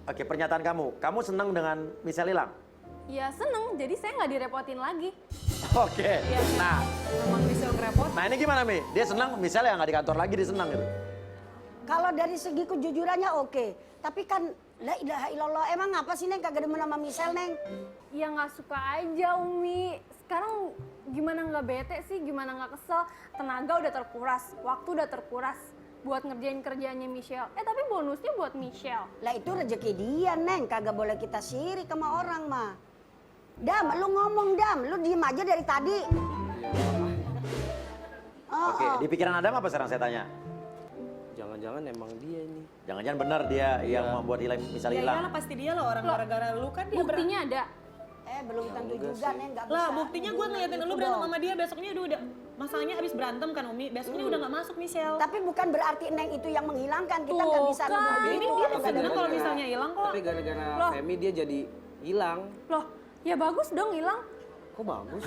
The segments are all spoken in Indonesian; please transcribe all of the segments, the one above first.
Oke, pernyataan kamu senang dengan Michelle hilang? Ya seneng, jadi saya nggak direpotin lagi. Oke, Iya. nah, Memang bisa ngerepot. nah ini gimana Mi? Dia senang Michelle yang nggak di kantor lagi, dia senang gitu. Kalau dari segi kejujurannya oke. Tapi kan, la ilaha illallah, emang apa sih Neng kagak demen sama Michelle Neng? Ya nggak suka aja Umi. Sekarang gimana nggak bete sih, gimana nggak kesel. Tenaga udah terkuras, waktu udah terkuras buat ngerjain kerjaannya Michelle. Tapi bonusnya buat Michelle. Lah itu rezeki dia Neng, kagak boleh kita sirik sama orang mah. Dam, lu ngomong Dam, lu diem aja dari tadi. Oke, di pikiran Adam apa sekarang saya tanya? Jangan-jangan emang dia ini. Jangan-jangan benar dia yang membuat hilang Michelle Ya hilang. iyalah pasti dia lah orang gara-gara lu kan dia Buktinya ada. Belum tentu juga Neng, gak bisa. Lah buktinya gue ngeliatin lu berantem dong. sama dia besoknya udah masalahnya habis berantem kan Umi. Besoknya udah gak masuk Michelle. Tapi bukan berarti Neng itu yang menghilangkan, kita Tuh nggak bisa kan. nuduh Ini gitu. dia Nggak seneng ada- kalau misalnya hilang kok. Tapi gara-gara Loh. Femi dia jadi hilang. Loh, ya bagus dong hilang. Kok bagus?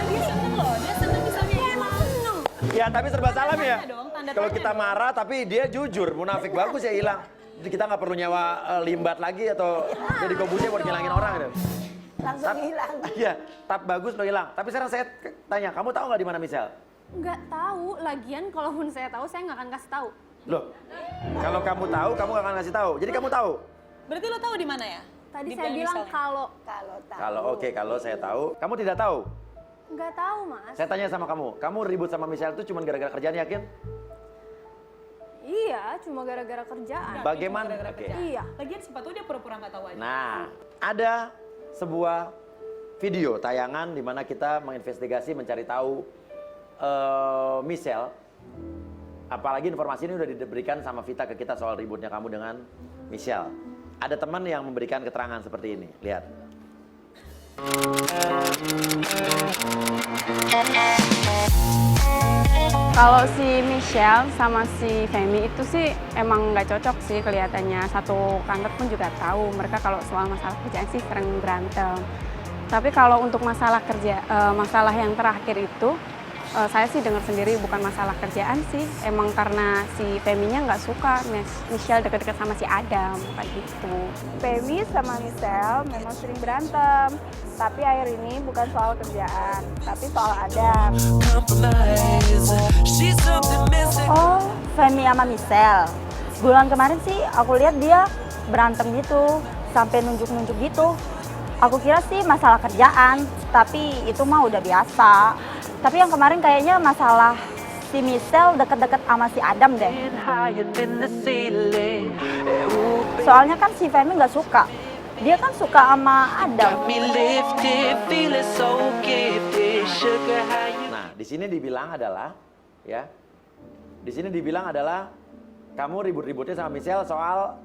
Dia seneng loh, dia seneng misalnya hilang. Seneng. Ya tapi serba salah ya. tanya dong, tanda Kalau tanya kita dong. marah tapi dia jujur, munafik bagus ya hilang. Jadi kita nggak perlu nyawa limbat lagi atau jadi kobusnya buat ngilangin orang gitu. Langsung hilang. Iya, tap bagus lo hilang. Tapi sekarang saya tanya, kamu tahu nggak di mana Michelle? Nggak tahu. Lagian kalaupun saya tahu, saya nggak akan kasih tahu. Loh, kalau kamu tahu, kamu nggak akan ngasih tahu. Jadi kamu tahu. Berarti lo tahu di mana ya? Tadi Di saya Bang bilang Michelle-nya? kalau Kalau tahu. Kalau oke, kalau saya tahu, kamu tidak tahu. nggak tahu mas. Saya tanya sama kamu ribut sama Michelle itu cuma gara-gara kerjaan yakin? Iya, cuma gara-gara kerjaan. Bagaimana? Gara-gara Oke. kerjaan. Iya. Lagian siapa tuh dia pura-pura nggak tahu aja. Nah, ada sebuah video tayangan di mana kita menginvestigasi mencari tahu Michelle. Apalagi informasi ini udah diberikan sama Vita ke kita soal ributnya kamu dengan Michelle. Ada teman yang memberikan keterangan seperti ini. Lihat. Kalau si Michelle sama si Femi itu sih emang nggak cocok sih kelihatannya. Satu kantor pun juga tahu mereka kalau soal masalah kerjaan sih sering berantem. Tapi kalau untuk masalah kerja, masalah yang terakhir itu saya sih dengar sendiri bukan masalah kerjaan sih. Emang karena si Feminya nggak suka Michelle deket-deket sama si Adam kayak gitu. Femi sama Michelle memang sering berantem, tapi akhir ini bukan soal kerjaan, tapi soal Adam. Oh, Femi sama Michelle. Bulan kemarin sih aku lihat dia berantem gitu, sampai nunjuk-nunjuk gitu. Aku kira sih masalah kerjaan, tapi itu mah udah biasa. Tapi yang kemarin kayaknya masalah si Michelle deket-deket sama si Adam deh. Soalnya kan si Femi nggak suka. Dia kan suka sama Adam. Nah, di sini dibilang adalah, ya, di sini dibilang adalah kamu ribut-ributnya sama Michelle soal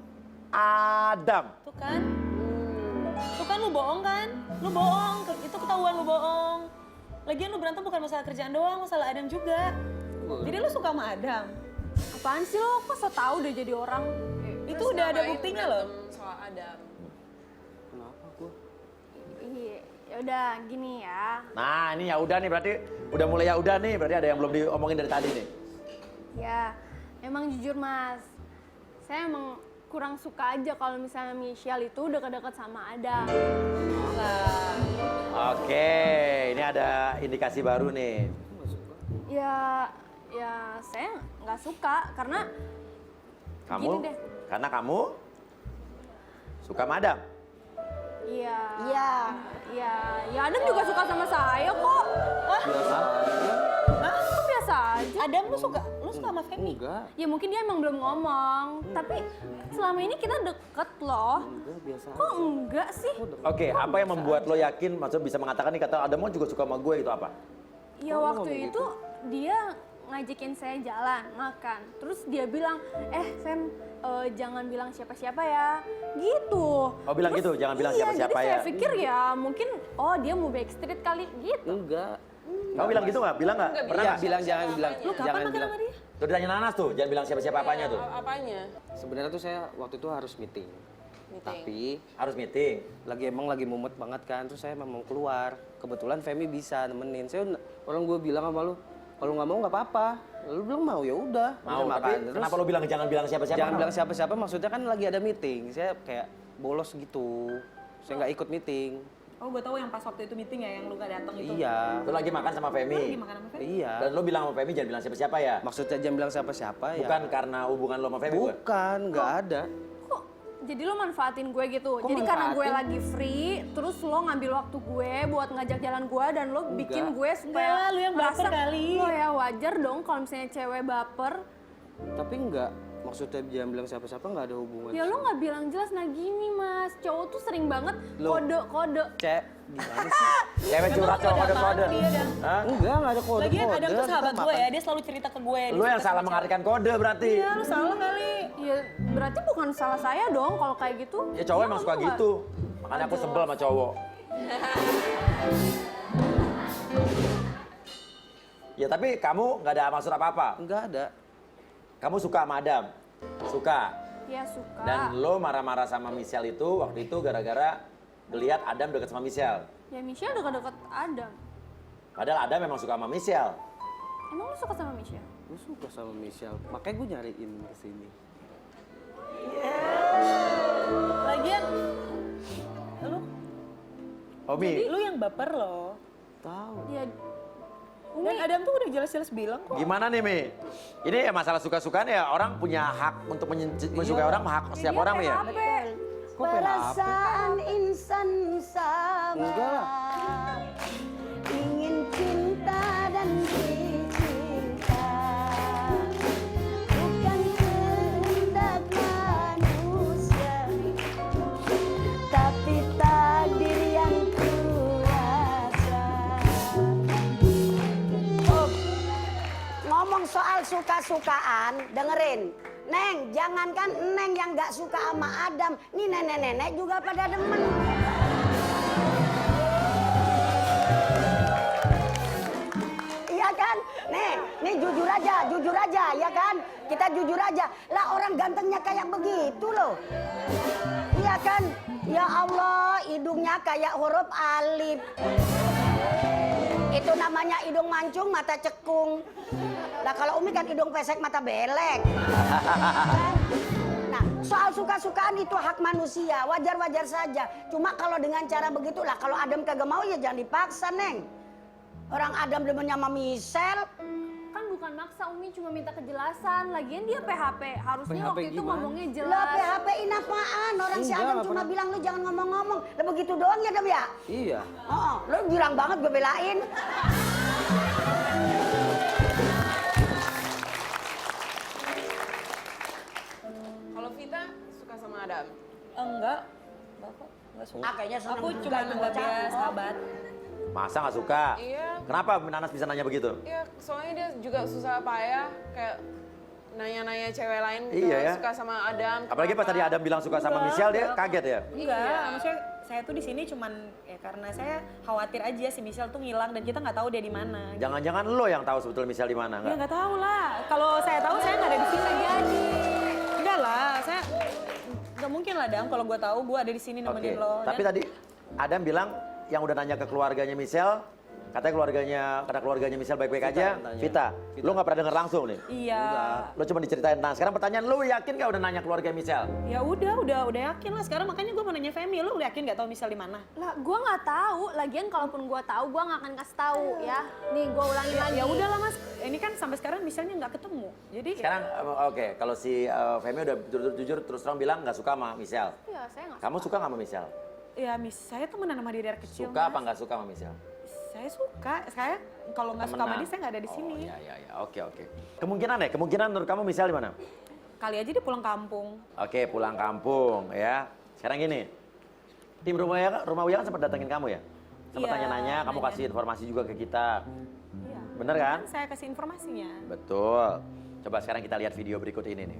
Adam. Tuh kan? Tuh kan lu bohong kan? Lu bohong, itu ketahuan lu bohong. Lagian lu berantem bukan masalah kerjaan doang, masalah Adam juga. Jadi lu suka sama Adam. Apaan sih lo? Kok so tau udah jadi orang? Itu udah ada buktinya loh. Soal Adam. Kenapa gua? Iya, yaudah gini ya. Nah, ini ya udah nih berarti udah mulai ya udah nih, berarti ada yang belum diomongin dari tadi nih. Ya, emang jujur mas, saya emang kurang suka aja kalau misalnya Michelle itu dekat-dekat sama Adam. Oke, ini ada indikasi baru nih. Ya saya nggak suka karena Kamu? Gini deh. Karena kamu suka sama Adam. Iya. Iya. Ya Adam juga suka sama saya kok. Hah? Kok biasa aja? Adam lu suka sama Femi? Enggak, Ya mungkin dia emang belum ngomong, tapi selama ini kita deket loh. enggak biasa Kok enggak sih? Oke, apa yang membuat lo yakin, maksudnya bisa mengatakan nih kata Adam juga suka sama gue itu apa? Ya waktu itu dia ngajakin saya jalan makan, terus dia bilang, Fem, jangan bilang siapa-siapa ya, gitu. Oh bilang Terus, gitu, jangan bilang iya, siapa-siapa jadi ya. saya pikir ya mungkin, dia mau backstreet kali, gitu. Enggak. Kamu bilang gitu nggak? Bilang nggak? Pernah Iya, nggak? bilang jangan bilang. Lu kapan Jangan makan bilang. sama dia? Tuh ditanya Nanas tuh, jangan bilang siapa-siapa apanya tuh. Apanya? Sebenarnya tuh saya waktu itu harus meeting. Tapi Harus meeting. lagi mumet banget kan, terus saya memang keluar. Kebetulan Femi bisa nemenin. Orang gue bilang sama lu, kalau nggak mau nggak apa-apa. Lu bilang mau, ya udah. Mau, Udah tapi makan. Terus kenapa lo bilang jangan bilang siapa-siapa? jangan bilang siapa-siapa, maksudnya kan lagi ada meeting. Saya kayak bolos gitu. Saya nggak ikut meeting. Oh, gue tahu yang pas waktu itu meeting ya, yang lu gak datang itu. Iya. Lo lagi makan sama Femi. Lagi makan sama Femi? Iya. Dan lo bilang sama Femi jangan bilang siapa-siapa ya? Maksudnya jangan bilang siapa-siapa ya. Bukan karena hubungan lo sama Femi, bukan? Bukan, nggak ada. Kok jadi lo manfaatin gue gitu? Kok Jadi karena gue manfaatin? lagi free, terus lo ngambil waktu gue buat ngajak jalan gue dan lo bikin Enggak. gue supaya Enggak, lu yang baper merasa- kali. Lo ya wajar dong kalau misalnya cewek baper. Tapi nggak, maksudnya jangan bilang siapa-siapa nggak ada hubungan. Ya lo nggak bilang jelas. Nah gini mas, cowok tuh sering banget Lo- kode-kode. Cek, gimana sih? Cewek curhat cowok kode-kode. Dia dan Hah? Enggak, nggak ada kode-kode. lagian Adam tuh sahabat Kita gue makan. ya, dia selalu cerita ke gue. Lo yang salah mengartikan kode berarti. Iya, lu salah kali. Ya berarti bukan salah saya dong kalau kayak gitu. Ya cowok Iya, emang lo suka nggak- gitu. Makanya aku sebel sama cowok. Ya tapi kamu nggak ada maksud apa-apa. Nggak ada. Kamu suka sama Adam? Suka. Ya suka. Dan lo marah-marah sama Michelle itu waktu itu gara-gara ngeliat Adam deket sama Michelle. Ya Michelle deket-deket Adam. Padahal Adam memang suka sama Michelle. Emang lo suka sama Michelle? Gue suka sama Michelle, makanya gue nyariin ke sini. Lagian, lu, Omi, lu yang baper loh. Tahu. Ya Dan Adam tuh udah jelas-jelas bilang kok. gimana nih Mi? Ini ya masalah suka-sukaan ya, orang punya hak untuk mensukai orang, hak setiap orang ya. Kok PHP? Perasaan insan sama. Enggak lah. Ingin cinta dan dicinta. Bukan kehendak manusia. Tapi takdir yang kuasa. Oh, ngomong soal suka-sukaan, dengerin. Neng, jangankan Neng yang gak suka sama Adam, nih nenek-nenek juga pada demen. Iya kan? Nih jujur aja, ya kan? Kita jujur aja. Lah orang gantengnya kayak begitu loh. Iya kan? Ya Allah, hidungnya kayak huruf alif. Itu namanya hidung mancung, mata cekung. Nah kalau Umi kan hidung pesek, mata belek. Nah soal suka-sukaan itu hak manusia, wajar-wajar saja. Cuma kalau dengan cara begitulah, kalau Adam kagak mau ya jangan dipaksa, Neng. Orang Adam demennya sama Michelle. kan bukan maksa, Umi cuma minta kejelasan. Lagian dia PHP, harusnya PHP waktu itu gimana? ngomongnya Lah jelas. PHP-in apaan? Orang si Enggak, Adam nggak cuma pernah. bilang lu jangan ngomong-ngomong. Lah begitu doang ya Dam ya? Iya. Oh, lu girang banget gue belain. Kalau Vita suka sama Adam? Enggak. Bapak enggak suka. Ah, kayaknya seneng Aku juga cuma itu anggap bocah. dia sahabat. Masa nggak suka? Iya. Kenapa Nanas bisa nanya begitu? Iya, soalnya dia juga susah payah kayak nanya-nanya cewek lain gitu, Iya ya. suka sama Adam. Apalagi pas tadi Adam bilang suka sama Michelle, dia kaget ya? Enggak, Iya. maksudnya saya tuh di sini cuman ya karena saya khawatir aja si Michelle tuh ngilang dan kita nggak tahu dia di mana. Jangan-jangan lo yang tahu sebetulnya Michelle di mana, Ya nggak? nggak tahu lah. Kalau saya tahu saya nggak ada di sini. Jadi enggak lah, saya nggak mungkin lah Dam. Kalau gue tahu gue ada di sini Oke, nemenin lo. tapi tadi Adam bilang yang udah nanya ke keluarganya Michelle, katanya keluarganya Michelle baik-baik aja. yang tanya. Vita, Vita. lo nggak pernah denger langsung nih? Iya. Lo cuma diceritain. Nah sekarang pertanyaan, lo yakin nggak udah nanya keluarga Michelle? Ya udah yakin lah. Sekarang makanya gue mau nanya Femi, lu yakin nggak tahu Michelle di mana? Lah, gue nggak tahu. Lagian kalaupun gue tahu, gue nggak akan kasih tahu ya. Nih, gue ulangin lagi. Ya udahlah Mas, ini kan sampai sekarang Michelle-nya nggak ketemu. Jadi Sekarang oke, kalau si Femi udah jujur terus terang bilang nggak suka sama Michelle. Iya, saya nggak. Kamu suka nggak sama Michelle? ya saya temenan sama dia dari kecil. Suka Mas. apa nggak suka sama Michelle? Saya suka. Saya kalau nggak suka sama Temenan. dia saya nggak ada di sini. Oh, ya, oke. Kemungkinan menurut kamu Michelle di mana? Kali aja dia pulang kampung. Oke, pulang kampung ya. Sekarang gini, tim Rumah Uya kan sempat datengin kamu ya? Sempat Iya, nanya-nanya, kamu nanya. kasih informasi juga ke kita. Iya. Bener kan? Saya kasih informasinya. Betul. Coba sekarang kita lihat video berikut ini nih.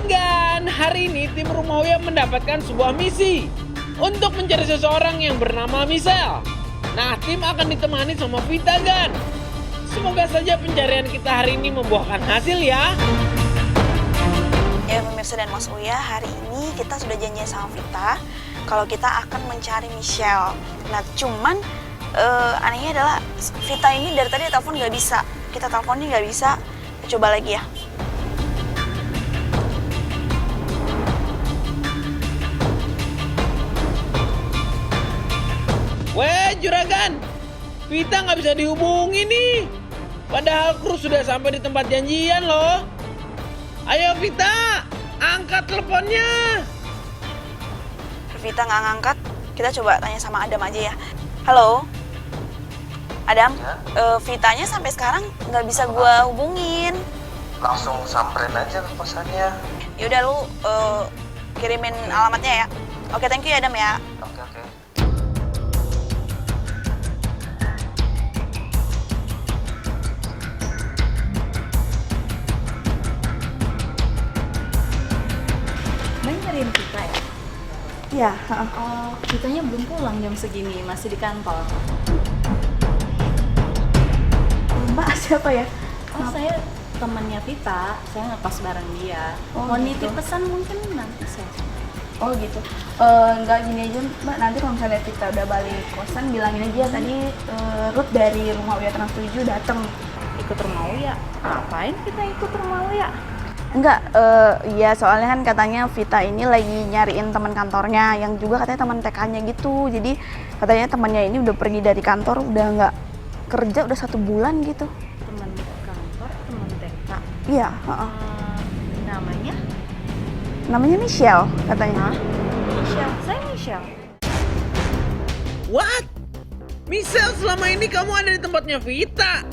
Gan, hari ini tim Rumah Uya mendapatkan sebuah misi untuk mencari seseorang yang bernama Michelle. Nah, tim akan ditemani sama Vita, Gan. Semoga saja pencarian kita hari ini membuahkan hasil ya. Ya pemirsa dan Mas Uya, hari ini kita sudah janjian sama Vita kalau kita akan mencari Michelle. Nah cuman Anehnya adalah Vita ini dari tadi telepon nggak bisa. Kita teleponnya nggak bisa. Kita coba lagi ya. Weh juragan, Vita nggak bisa dihubungi nih. Padahal kru sudah sampai di tempat janjian loh. Ayo Vita, angkat teleponnya. Vita nggak ngangkat. Kita coba tanya sama Adam aja ya. Halo, Adam. Vitanya sampai sekarang nggak bisa gua hubungin. Langsung samperin aja ke kosannya. Yaudah lu kirimin alamatnya ya. Oke, thank you ya Adam ya. Oke. Mbak nyariin kita ya? Iya. Oh, kitanya belum pulang jam segini, masih di kantor. Mbak siapa ya? Oh, saya temannya Vita, saya ngekos bareng dia. Oh, Mau gitu. nitip pesan mungkin nanti saya. Oh gitu. Enggak gini aja Mbak, nanti kalau misalnya Vita udah balik kosan bilangin aja tadi Ruth dari rumah Uya Trans 7 dateng. Ikut rumah Uya? Ngapain kita ikut rumah Uya? Enggak, iya soalnya kan katanya Vita ini lagi nyariin teman kantornya yang juga katanya teman TK-nya gitu. Jadi katanya temannya ini udah pergi dari kantor, udah nggak kerja udah 1 bulan gitu. Teman kantor, teman TK. Iya, Namanya? namanya Michelle katanya. Michelle, saya Michelle. What? Michelle, selama ini kamu ada di tempatnya Vita.